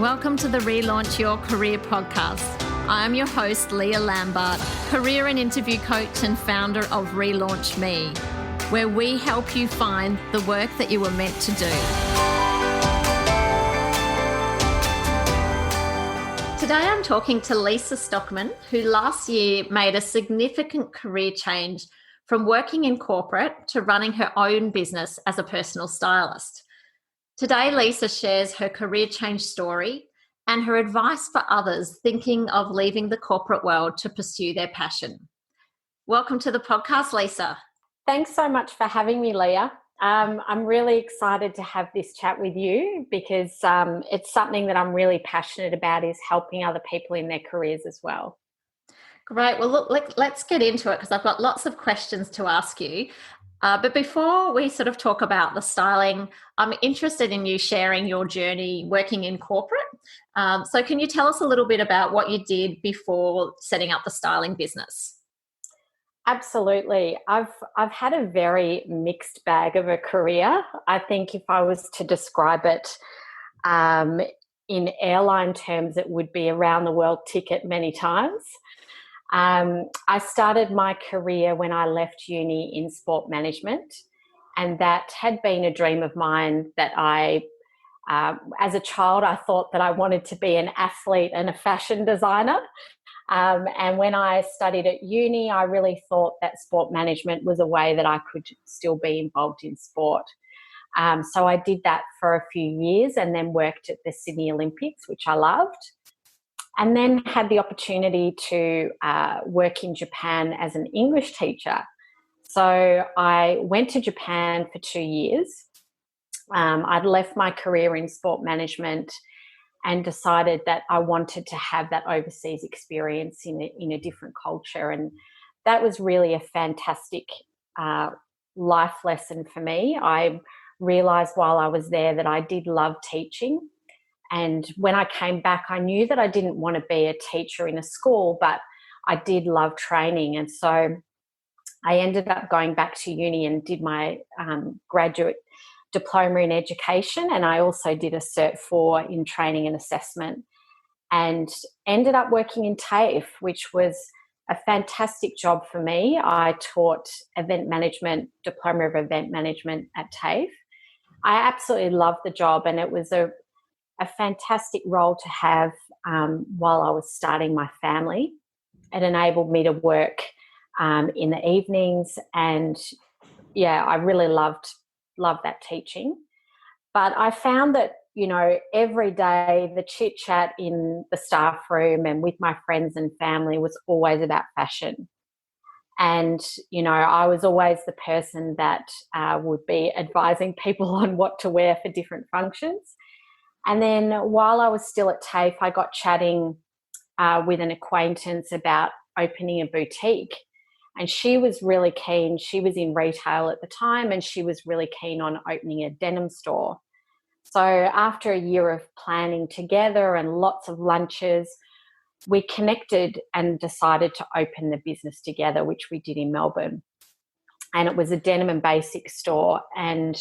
Welcome to the Relaunch Your Career podcast. I am your host, Leah Lambert, career and interview coach and founder of Relaunch Me, where we help you find the work that you were meant to do. Today I'm talking to Lisa Stockman, who last year made a significant career change from working in corporate to running her own business as a personal stylist. Today, Lisa shares her career change story and her advice for others thinking of leaving the corporate world to pursue their passion. Welcome to the podcast, Lisa. Thanks so much for having me, Leah. I'm really excited to have this chat with you because it's something that I'm really passionate about, is helping other people in their careers as well. Great. Well, look, let's get into it because I've got lots of questions to ask you. But before we sort of talk about the styling, I'm interested in you sharing your journey working in corporate. So can you tell us a little bit about what you did before setting up the styling business? Absolutely. I've had a very mixed bag of a career. I think if I was to describe it in airline terms, it would be around the world ticket many times. I started my career when I left uni in sport management, and that had been a dream of mine that as a child, I thought that I wanted to be an athlete and a fashion designer. And when I studied at uni, I really thought that sport management was a way that I could still be involved in sport. So I did that for a few years and then worked at the Sydney Olympics, which I loved. And then had the opportunity to work in Japan as an English teacher. So I went to Japan for 2 years. I'd left my career in sport management and decided that I wanted to have that overseas experience in a different culture. And that was really a fantastic life lesson for me. I realised while I was there that I did love teaching. And when I came back, I knew that I didn't want to be a teacher in a school, but I did love training. And so I ended up going back to uni and did my graduate diploma in education. And I also did a Cert 4 in training and assessment, and ended up working in TAFE, which was a fantastic job for me. I taught event management, diploma of event management at TAFE. I absolutely loved the job, and it was a fantastic role to have while I was starting my family. It enabled me to work in the evenings, and I really loved that teaching. But I found that, every day the chit chat in the staff room and with my friends and family was always about fashion. And, I was always the person that would be advising people on what to wear for different functions. And then while I was still at TAFE, I got chatting with an acquaintance about opening a boutique. And she was really keen. She was in retail at the time, and she was really keen on opening a denim store. So after a year of planning together and lots of lunches, we connected and decided to open the business together, which we did in Melbourne. And it was a denim and basics store, and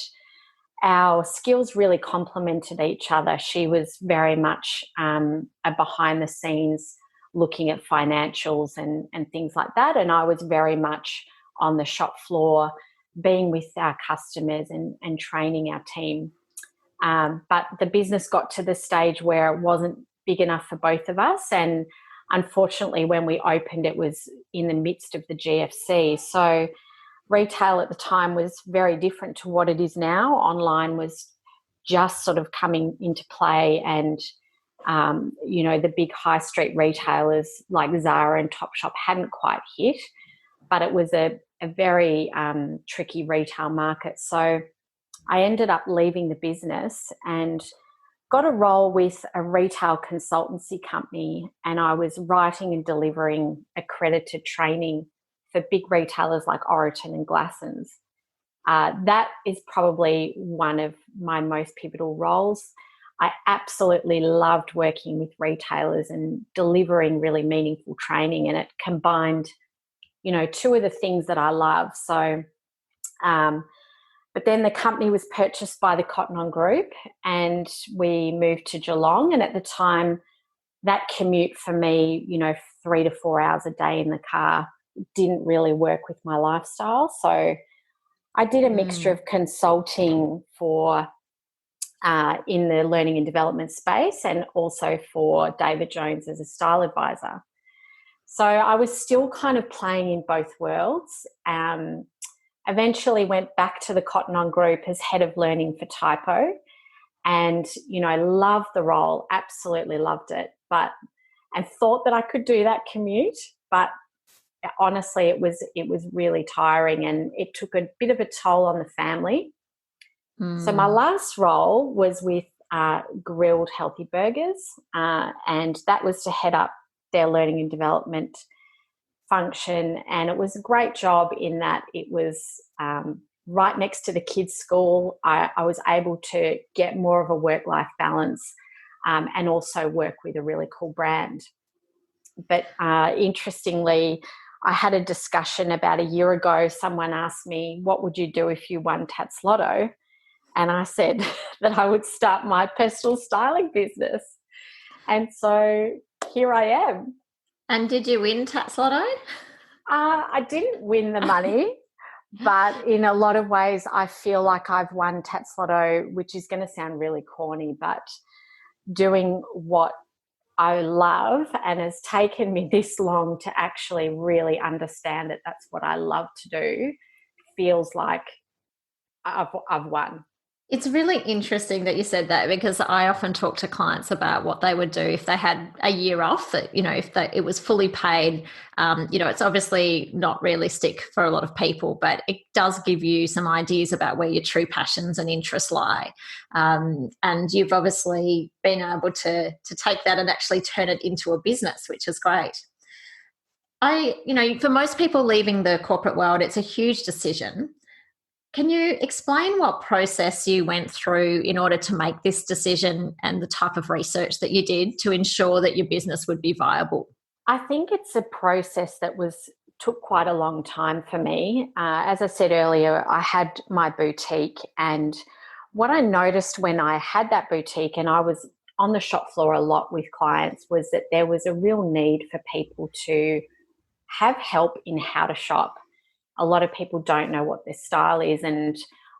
our skills really complemented each other. She was very much a behind the scenes looking at financials and things like that. And I was very much on the shop floor, being with our customers and training our team. But the business got to the stage where it wasn't big enough for both of us. And unfortunately, when we opened, it was in the midst of the GFC. So retail at the time was very different to what it is now. Online was just sort of coming into play, and the big high street retailers like Zara and Topshop hadn't quite hit, but it was a very tricky retail market. So I ended up leaving the business and got a role with a retail consultancy company, and I was writing and delivering accredited training for big retailers like Oroton and Glassons. That is probably one of my most pivotal roles. I absolutely loved working with retailers and delivering really meaningful training, and it combined, two of the things that I love. So But then the company was purchased by the Cotton On Group and we moved to Geelong. And at the time, that commute for me, 3 to 4 hours a day in the car didn't really work with my lifestyle. So I did a mixture of consulting for in the learning and development space and also for David Jones as a style advisor. So I was still kind of playing in both worlds. Eventually went back to the Cotton On Group as head of learning for Typo, and loved the role, absolutely loved it, and thought that I could do that commute, but honestly it was really tiring and it took a bit of a toll on the family. So my last role was with Grill'd Healthy Burgers, and that was to head up their learning and development function. And it was a great job in that it was right next to the kids' school. I was able to get more of a work-life balance and also work with a really cool brand. But interestingly, I had a discussion about a year ago. Someone asked me, what would you do if you won Tats Lotto? And I said that I would start my personal styling business. And so here I am. And did you win Tats Lotto? I didn't win the money, but in a lot of ways I feel like I've won Tats Lotto, which is going to sound really corny, but doing what I love and has taken me this long to actually really understand that that's what I love to do feels like I've won. It's really interesting that you said that, because I often talk to clients about what they would do if they had a year off, that, if it was fully paid. It's obviously not realistic for a lot of people, but it does give you some ideas about where your true passions and interests lie. And you've obviously been able to take that and actually turn it into a business, which is great. For most people leaving the corporate world, it's a huge decision. Can you explain what process you went through in order to make this decision and the type of research that you did to ensure that your business would be viable? I think it's a process that took quite a long time for me. As I said earlier, I had my boutique, and what I noticed when I had that boutique and I was on the shop floor a lot with clients was that there was a real need for people to have help in how to shop. A lot of people don't know what their style is, and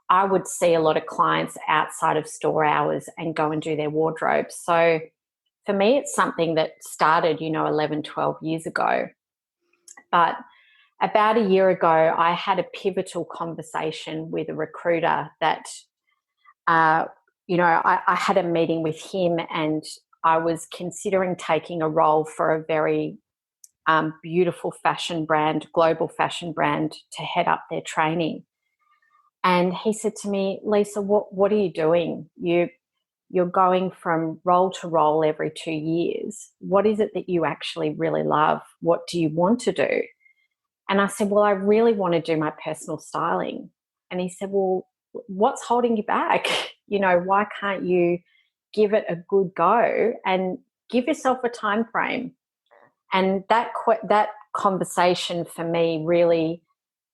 I would see a lot of clients outside of store hours and go and do their wardrobes. So for me, it's something that started, 11, 12 years ago. But about a year ago, I had a pivotal conversation with a recruiter that, I had a meeting with him, and I was considering taking a role for a very beautiful fashion brand, global fashion brand, to head up their training. And he said to me, Lisa, what are you doing? You're going from role to role every 2 years. What is it that you actually really love? What do you want to do? And I said, well, I really want to do my personal styling. And he said, well, what's holding you back? Why can't you give it a good go and give yourself a time frame? And that conversation for me really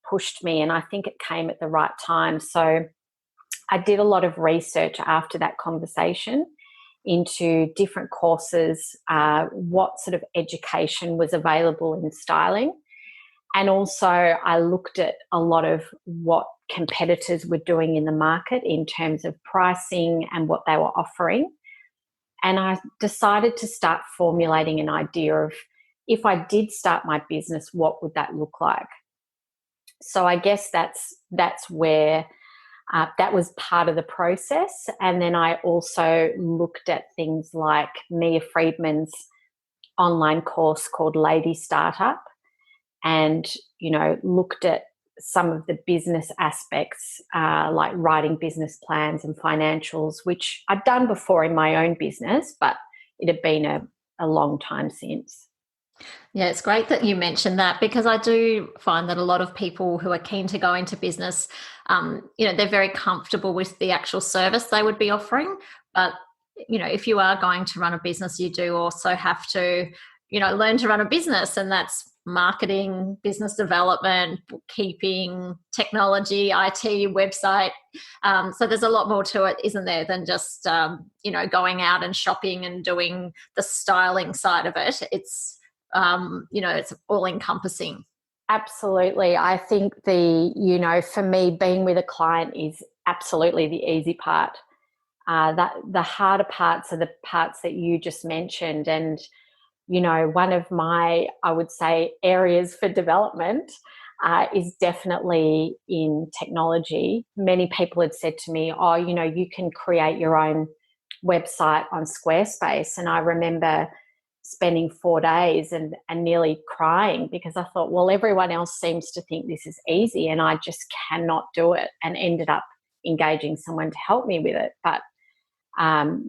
pushed me, and I think it came at the right time. So I did a lot of research after that conversation into different courses, what sort of education was available in styling. And also I looked at a lot of what competitors were doing in the market in terms of pricing and what they were offering. And I decided to start formulating an idea of, if I did start my business, what would that look like? So I guess that's where that was part of the process. And then I also looked at things like Mia Friedman's online course called Lady Startup, and looked at some of the business aspects, like writing business plans and financials, which I'd done before in my own business, but it had been a long time since. Yeah, it's great that you mentioned that, because I do find that a lot of people who are keen to go into business, they're very comfortable with the actual service they would be offering. But, if you are going to run a business, you do also have to, learn to run a business. And that's marketing, business development, bookkeeping, technology, IT, website. So there's a lot more to it, isn't there, than just, going out and shopping and doing the styling side of it. It's, it's all encompassing. Absolutely. I think for me, being with a client is absolutely the easy part. That the harder parts are the parts that you just mentioned. And, one of my, I would say, areas for development is definitely in technology. Many people had said to me, oh, you can create your own website on Squarespace. And I remember spending 4 days and nearly crying because I thought, well, everyone else seems to think this is easy and I just cannot do it, and ended up engaging someone to help me with it. But,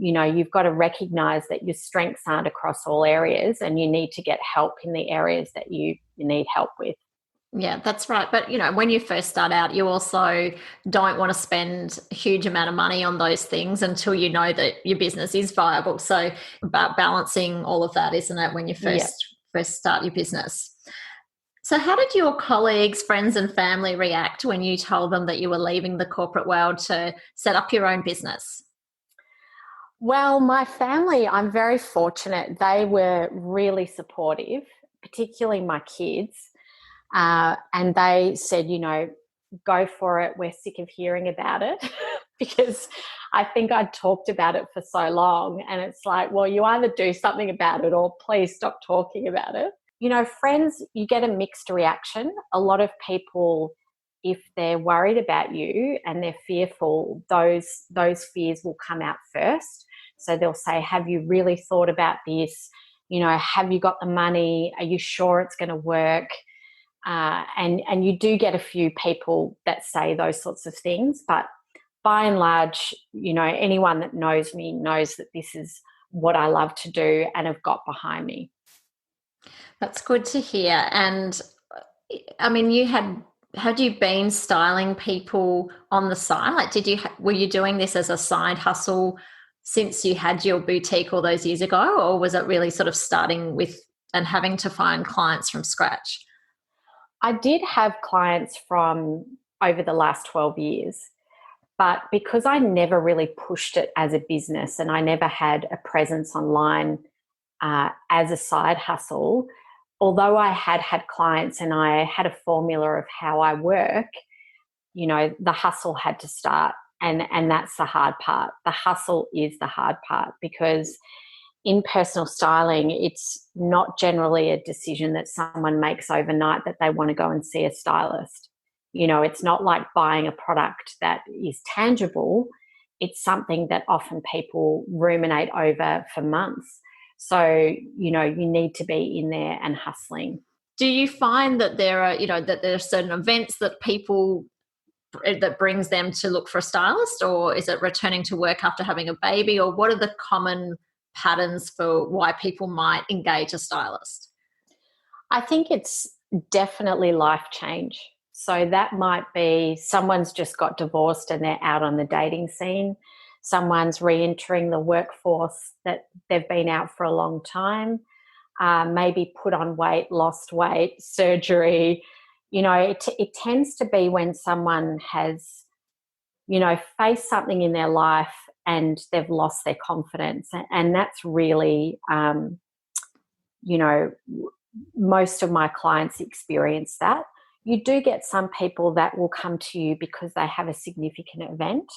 you've got to recognize that your strengths aren't across all areas and you need to get help in the areas that you need help with. Yeah, that's right. But, when you first start out, you also don't want to spend a huge amount of money on those things until you know that your business is viable. So about balancing all of that, isn't it, when you first start your business? So how did your colleagues, friends and family react when you told them that you were leaving the corporate world to set up your own business? Well, my family, I'm very fortunate. They were really supportive, particularly my kids. And they said, go for it. We're sick of hearing about it because I think I'd talked about it for so long. And it's like, well, you either do something about it or please stop talking about it. Friends, you get a mixed reaction. A lot of people, if they're worried about you and they're fearful, those fears will come out first. So they'll say, have you really thought about this? Have you got the money? Are you sure it's going to work? And you do get a few people that say those sorts of things. But by and large, anyone that knows me knows that this is what I love to do and have got behind me. That's good to hear. And I mean, had you been styling people on the side? Like, were you doing this as a side hustle since you had your boutique all those years ago, or was it really sort of starting with and having to find clients from scratch? I did have clients from over the last 12 years, but because I never really pushed it as a business and I never had a presence online as a side hustle, although I had clients and I had a formula of how I work, the hustle had to start. And that's the hard part. The hustle is the hard part because in personal styling, it's not generally a decision that someone makes overnight that they want to go and see a stylist. It's not like buying a product that is tangible. It's something that often people ruminate over for months. So, you need to be in there and hustling. Do you find that there are certain events that brings them to look for a stylist, or is it returning to work after having a baby, or what are the common patterns for why people might engage a stylist? I think it's definitely life change. So that might be someone's just got divorced and they're out on the dating scene. Someone's re-entering the workforce that they've been out for a long time, maybe put on weight, lost weight, surgery. It tends to be when someone has, faced something in their life and they've lost their confidence. And that's really, most of my clients experience that. You do get some people that will come to you because they have a significant event.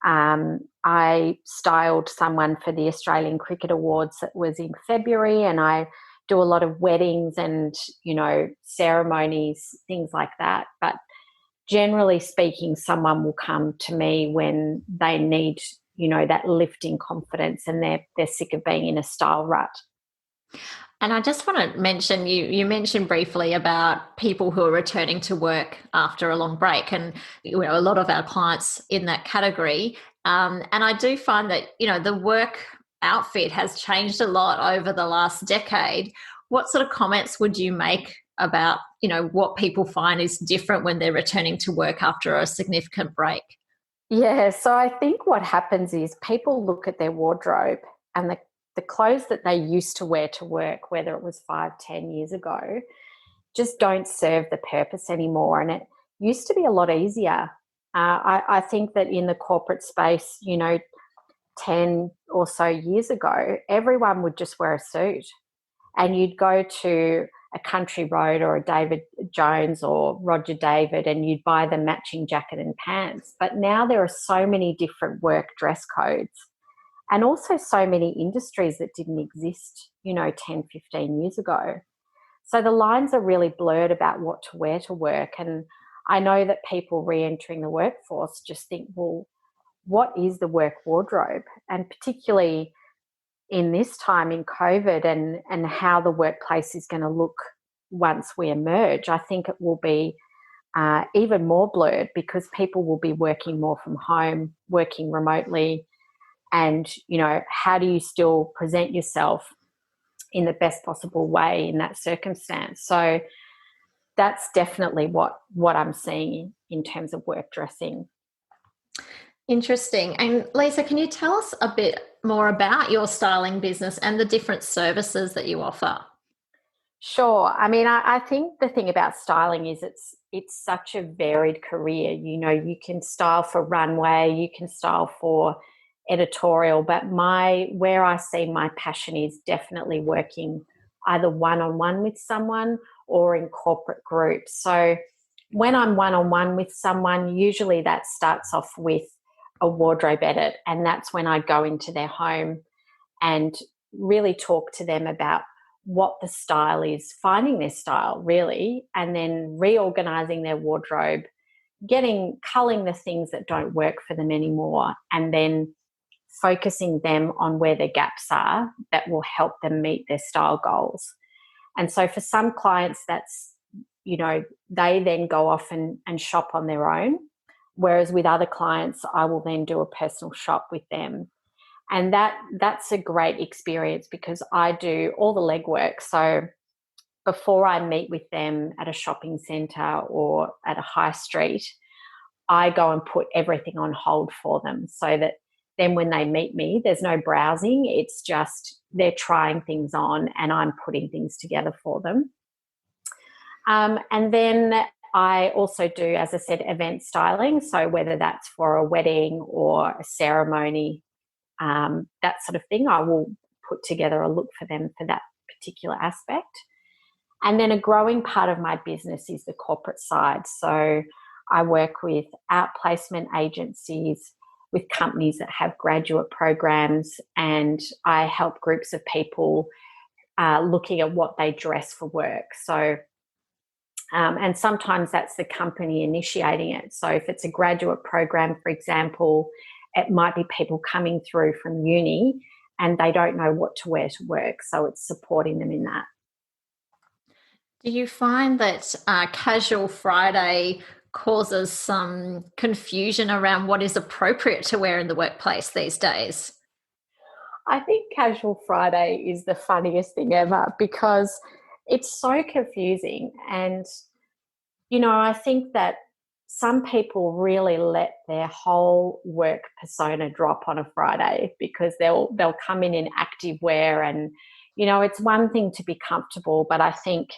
I styled someone for the Australian Cricket Awards that was in February, and I do a lot of weddings and, ceremonies, things like that. But generally speaking, someone will come to me when they need, that lifting confidence and they're sick of being in a style rut. And I just want to mention, you mentioned briefly about people who are returning to work after a long break, and a lot of our clients in that category. And I do find that the work outfit has changed a lot over the last decade. What sort of comments would you make about what people find is different when they're returning to work after a significant break? Yeah, so I think what happens is people look at their wardrobe and the clothes that they used to wear to work, whether it was 5, 10 years ago, just don't serve the purpose anymore. And it used to be a lot easier. I think that in the corporate space, 10 or so years ago, everyone would just wear a suit, and you'd go to a Country Road or a David Jones or Roger David and you'd buy the matching jacket and pants. But now there are so many different work dress codes, and also so many industries that didn't exist, 10, 15 years ago. So the lines are really blurred about what to wear to work. And I know that people re-entering the workforce just think, well, what is the work wardrobe? And particularly in this time in COVID and how the workplace is going to look once we emerge, I think it will be even more blurred, because people will be working more from home, working remotely. And, how do you still present yourself in the best possible way in that circumstance? So that's definitely what I'm seeing in terms of work dressing. Interesting. And Lisa, can you tell us a bit more about your styling business and the different services that you offer? Sure. I mean, I think the thing about styling is it's such a varied career. You can style for runway, you can style for editorial, but where I see my passion is definitely working either one-on-one with someone or in corporate groups. So when I'm one-on-one with someone, usually that starts off with a wardrobe edit, and that's when I go into their home and really talk to them about what the style is, finding their style really, and then reorganizing their wardrobe, culling the things that don't work for them anymore, and then focusing them on where their gaps are that will help them meet their style goals. And so for some clients, that's, they then go off and shop on their own. Whereas with other clients, I will then do a personal shop with them. And that's a great experience because I do all the legwork. So before I meet with them at a shopping centre or at a high street, I go and put everything on hold for them, so that then when they meet me, there's no browsing. It's just they're trying things on and I'm putting things together for them. And then I also do, as I said, event styling. So whether that's for a wedding or a ceremony, that sort of thing, I will put together a look for them for that particular aspect. And then a growing part of my business is the corporate side. So I work with outplacement agencies, with companies that have graduate programs, and I help groups of people looking at what they dress for work. So, and sometimes that's the company initiating it. So if it's a graduate program, for example, it might be people coming through from uni and they don't know what to wear to work. So it's supporting them in that. Do you find that Casual Friday causes some confusion around what is appropriate to wear in the workplace these days? I think Casual Friday is the funniest thing ever because it's so confusing. And, I think that some people really let their whole work persona drop on a Friday because they'll come in active wear, and, it's one thing to be comfortable, but I think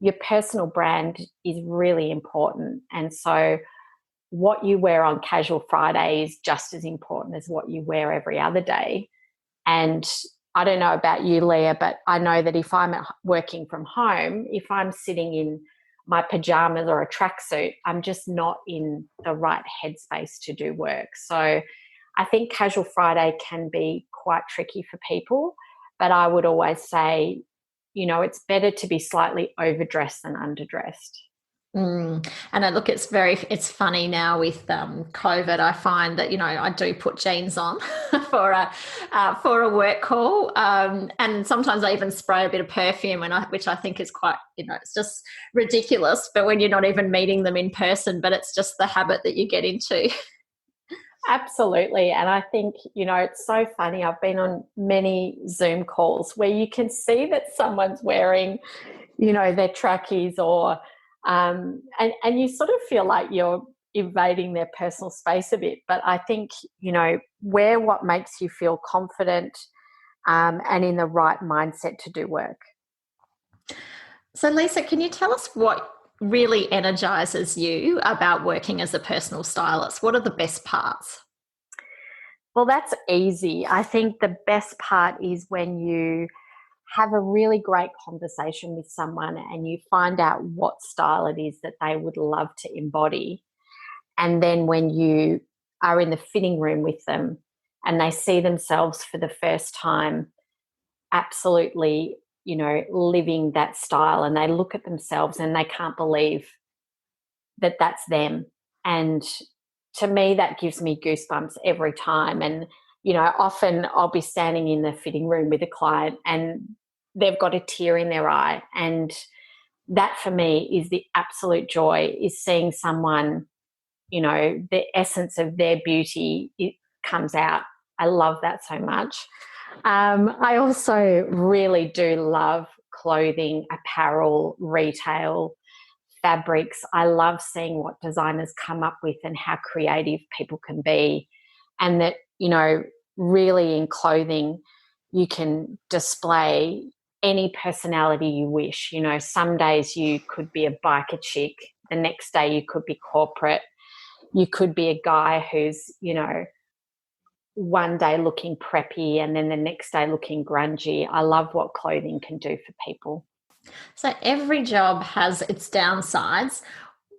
your personal brand is really important. And so what you wear on Casual Friday is just as important as what you wear every other day. And I don't know about you, Leah, but I know that if I'm working from home, if I'm sitting in my pajamas or a tracksuit, I'm just not in the right headspace to do work. So I think Casual Friday can be quite tricky for people, but I would always say, it's better to be slightly overdressed than underdressed. And look, it's funny now with COVID. I find that I do put jeans on for a work call, and sometimes I even spray a bit of perfume, which I think is quite it's just ridiculous. But when you're not even meeting them in person, but it's just the habit that you get into. Absolutely. And I think, it's so funny. I've been on many Zoom calls where you can see that someone's wearing, their trackies or and you sort of feel like you're invading their personal space a bit. But I think, wear what makes you feel confident and in the right mindset to do work. So, Lisa, can you tell us what really energizes you about working as a personal stylist? What are the best parts? Well, that's easy. I think the best part is when you have a really great conversation with someone and you find out what style it is that they would love to embody. And then when you are in the fitting room with them and they see themselves for the first time absolutely, living that style, and they look at themselves and they can't believe that that's them. And to me, that gives me goosebumps every time. And, often I'll be standing in the fitting room with a client and they've got a tear in their eye. And that for me is the absolute joy, is seeing someone, the essence of their beauty, it comes out. I love that so much. I also really do love clothing, apparel, retail, fabrics. I love seeing what designers come up with and how creative people can be. And that, really in clothing, you can display any personality you wish. Some days you could be a biker chick, the next day you could be corporate, you could be a guy who's, one day looking preppy and then the next day looking grungy. I love what clothing can do for people. So, every job has its downsides.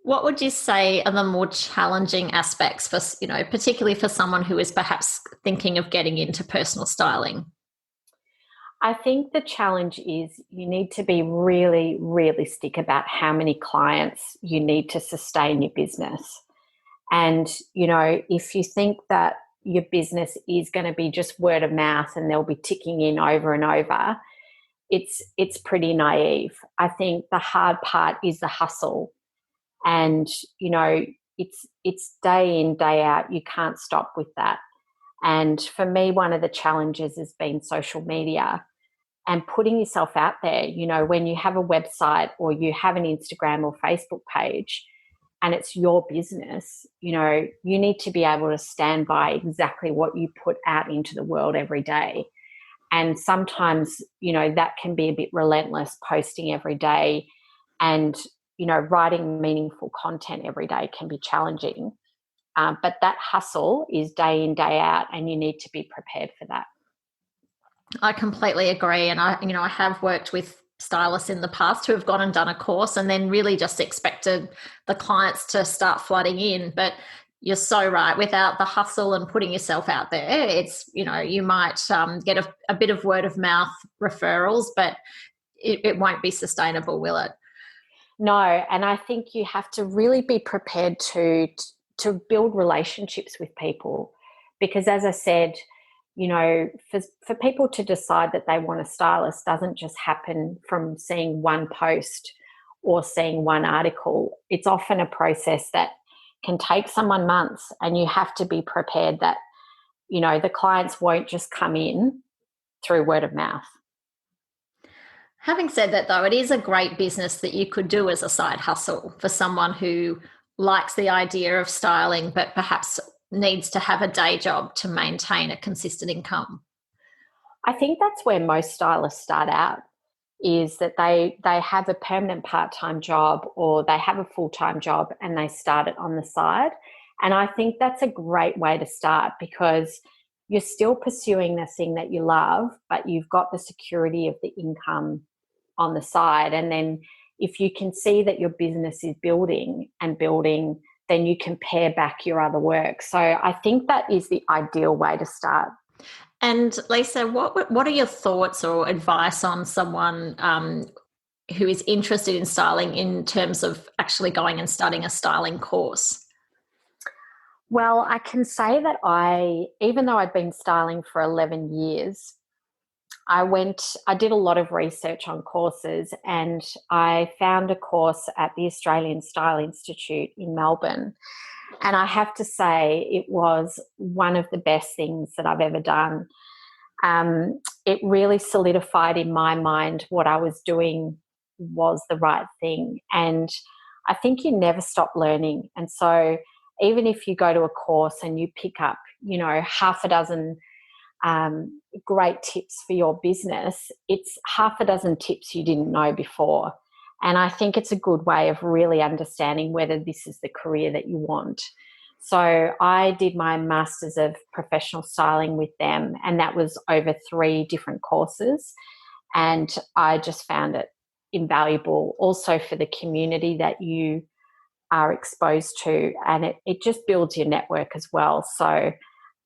What would you say are the more challenging aspects for, particularly for someone who is perhaps thinking of getting into personal styling? I think the challenge is you need to be really realistic about how many clients you need to sustain your business. And, if you think that your business is going to be just word of mouth and they'll be ticking in over and over, it's pretty naive. I think the hard part is the hustle. And, it's day in, day out. You can't stop with that. And for me, one of the challenges has been social media and putting yourself out there. When you have a website or you have an Instagram or Facebook page and it's your business, you need to be able to stand by exactly what you put out into the world every day. And sometimes, that can be a bit relentless, posting every day and, writing meaningful content every day can be challenging. But that hustle is day in, day out, and you need to be prepared for that. I completely agree. And I have worked with stylists in the past who have gone and done a course and then really just expected the clients to start flooding in. But you're so right. Without the hustle and putting yourself out there, it's, you might get a bit of word of mouth referrals, but it won't be sustainable, will it? No, and I think you have to really be prepared to build relationships with people, because as I said, for people to decide that they want a stylist doesn't just happen from seeing one post or seeing one article. It's often a process that can take someone months, and you have to be prepared that, the clients won't just come in through word of mouth. Having said that, though, it is a great business that you could do as a side hustle for someone who likes the idea of styling, but perhaps needs to have a day job to maintain a consistent income. I think that's where most stylists start out, is that they have a permanent part-time job or they have a full-time job and they start it on the side. And I think that's a great way to start, because you're still pursuing the thing that you love, but you've got the security of the income on the side. And then if you can see that your business is building and building, then you can pare back your other work. So I think that is the ideal way to start. And Lisa, what are your thoughts or advice on someone who is interested in styling in terms of actually going and studying a styling course? Well, I can say that even though I'd been styling for 11 years, I did a lot of research on courses, and I found a course at the Australian Style Institute in Melbourne. And I have to say, it was one of the best things that I've ever done. It really solidified in my mind what I was doing was the right thing. And I think you never stop learning. And so even if you go to a course and you pick up, half a dozen great tips for your business, it's half a dozen tips you didn't know before. And I think it's a good way of really understanding whether this is the career that you want. So I did my Masters of Professional Styling with them, and that was over 3 different courses. And I just found it invaluable also for the community that you are exposed to, and it just builds your network as well. So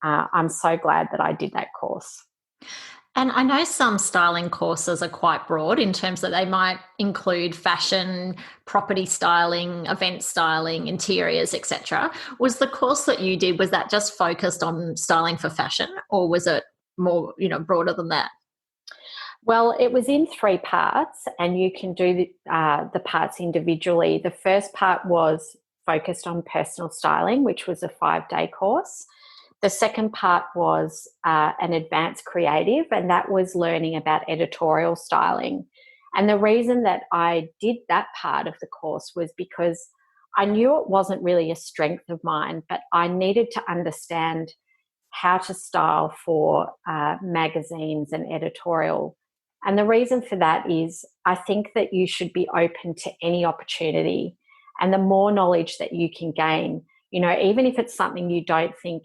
I'm so glad that I did that course. And I know some styling courses are quite broad in terms that they might include fashion, property styling, event styling, interiors, etc. Was the course that you did, was that just focused on styling for fashion, or was it more, broader than that? Well, it was in 3 parts, and you can do the parts individually. The first part was focused on personal styling, which was a 5-day course. The second part was an advanced creative, and that was learning about editorial styling. And the reason that I did that part of the course was because I knew it wasn't really a strength of mine, but I needed to understand how to style for magazines and editorial. And the reason for that is I think that you should be open to any opportunity. And the more knowledge that you can gain, even if it's something you don't think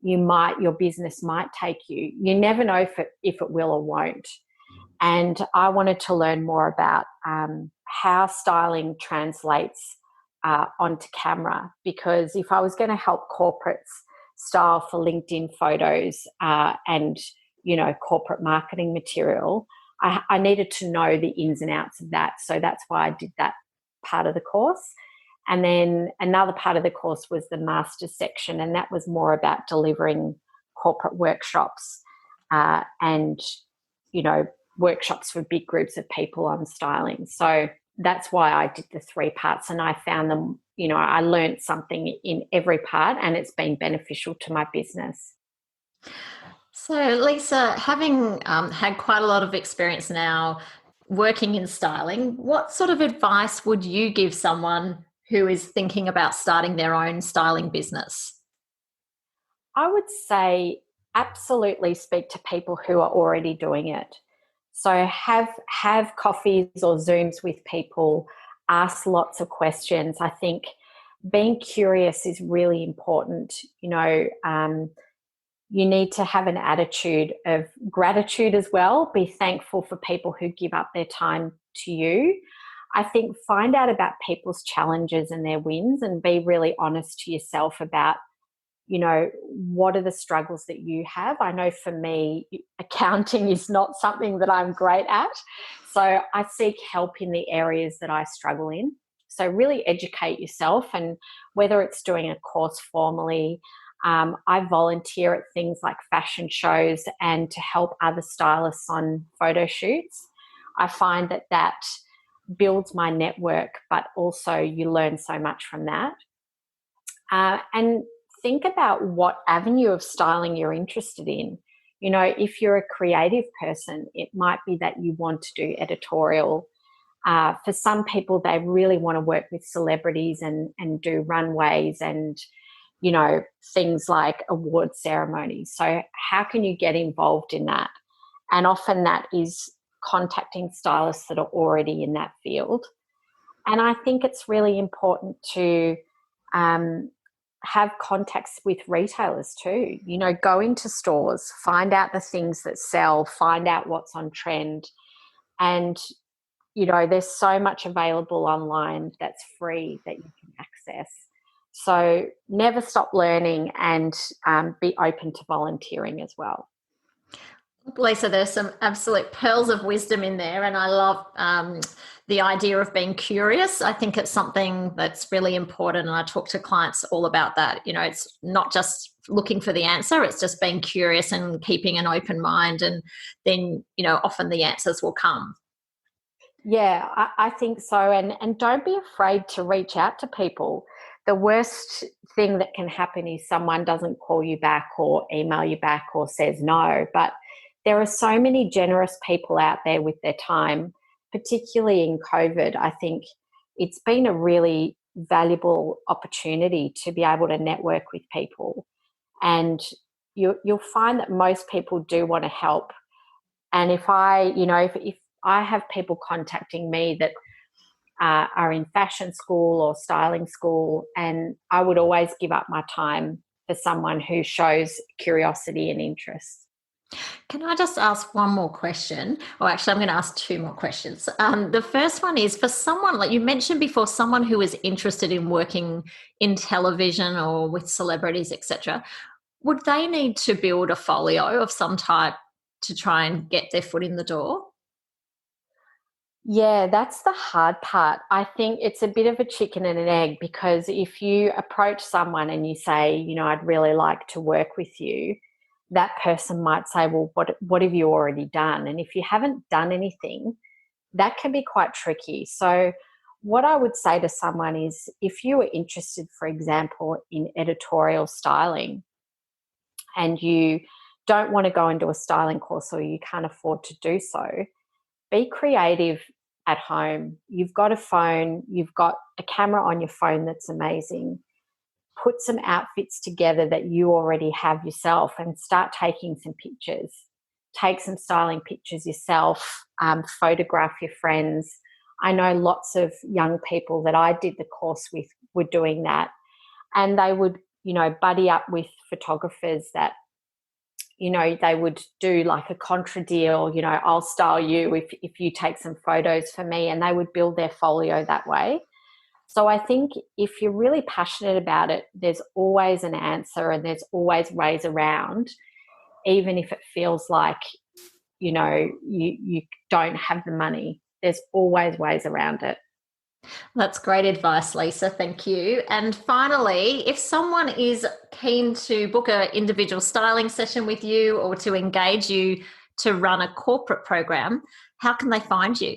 your business might take you, you never know if it will or won't. And I wanted to learn more about how styling translates onto camera, because if I was going to help corporates style for LinkedIn photos and corporate marketing material, I needed to know the ins and outs of that. So that's why I did that part of the course. And then another part of the course was the master's section, and that was more about delivering corporate workshops and workshops for big groups of people on styling. So that's why I did the 3 parts, and I found them, I learned something in every part, and it's been beneficial to my business. So, Lisa, having had quite a lot of experience now working in styling, what sort of advice would you give someone who is thinking about starting their own styling business? I would say absolutely speak to people who are already doing it. So have coffees or Zooms with people, ask lots of questions. I think being curious is really important. You need to have an attitude of gratitude as well. Be thankful for people who give up their time to you. I think find out about people's challenges and their wins, and be really honest to yourself about, what are the struggles that you have. I know for me, accounting is not something that I'm great at. So I seek help in the areas that I struggle in. So really educate yourself, and whether it's doing a course formally, I volunteer at things like fashion shows and to help other stylists on photo shoots. I find that builds my network, but also you learn so much from that. And think about what avenue of styling you're interested in. If you're a creative person, it might be that you want to do editorial. For some people, they really want to work with celebrities and do runways and, things like award ceremonies. So how can you get involved in that? And often that is contacting stylists that are already in that field. And I think it's really important to have contacts with retailers too. Go into stores, find out the things that sell, find out what's on trend. And, there's so much available online that's free that you can access. So never stop learning, and be open to volunteering as well. Lisa, there's some absolute pearls of wisdom in there, and I love the idea of being curious. I think it's something that's really important, and I talk to clients all about that. It's not just looking for the answer, it's just being curious and keeping an open mind, and then, often the answers will come. Yeah, I think so. And don't be afraid to reach out to people. The worst thing that can happen is someone doesn't call you back or email you back or says no. But there are so many generous people out there with their time, particularly in COVID. I think it's been a really valuable opportunity to be able to network with people. And you'll find that most people do want to help. And if I have people contacting me that are in fashion school or styling school, and I would always give up my time for someone who shows curiosity and interest. Can I just ask one more question? Or actually, I'm going to ask two more questions. The first one is for someone, like you mentioned before, someone who is interested in working in television or with celebrities, etc. Would they need to build a folio of some type to try and get their foot in the door? Yeah, that's the hard part. I think it's a bit of a chicken and an egg, because if you approach someone and you say, I'd really like to work with you, that person might say, well, what have you already done? And if you haven't done anything, that can be quite tricky. So what I would say to someone is, if you are interested, for example, in editorial styling, and you don't want to go into a styling course or you can't afford to do so, be creative at home. You've got a phone, you've got a camera on your phone that's amazing. Put some outfits together that you already have yourself and start taking some pictures. Take some styling pictures yourself, photograph your friends. I know lots of young people that I did the course with were doing that, and they would, buddy up with photographers that, they would do like a contra deal, I'll style you if you take some photos for me, and they would build their folio that way. So I think if you're really passionate about it, there's always an answer and there's always ways around, even if it feels like, you don't have the money. There's always ways around it. That's great advice, Lisa. Thank you. And finally, if someone is keen to book an individual styling session with you or to engage you to run a corporate program, how can they find you?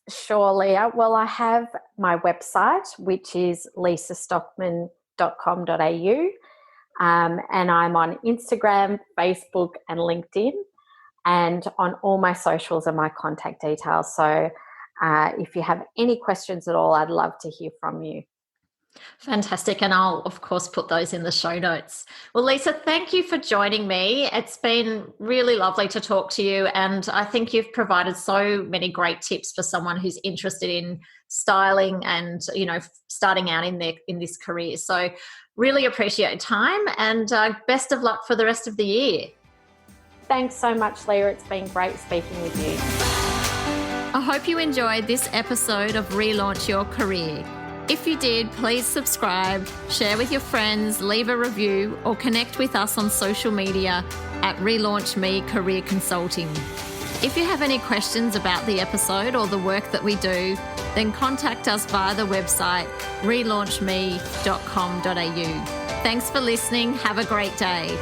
Sure, Leah. Well, I have my website, which is lisastockman.com.au, and I'm on Instagram, Facebook, and LinkedIn, and on all my socials are my contact details. So if you have any questions at all, I'd love to hear from you. Fantastic. And I'll, of course, put those in the show notes. Well, Lisa, thank you for joining me. It's been really lovely to talk to you. And I think you've provided so many great tips for someone who's interested in styling and, starting out in this career. So really appreciate your time, and best of luck for the rest of the year. Thanks so much, Leah. It's been great speaking with you. I hope you enjoyed this episode of Relaunch Your Career. If you did, please subscribe, share with your friends, leave a review, or connect with us on social media at Relaunch Me Career Consulting. If you have any questions about the episode or the work that we do, then contact us via the website relaunchme.com.au. Thanks for listening. Have a great day.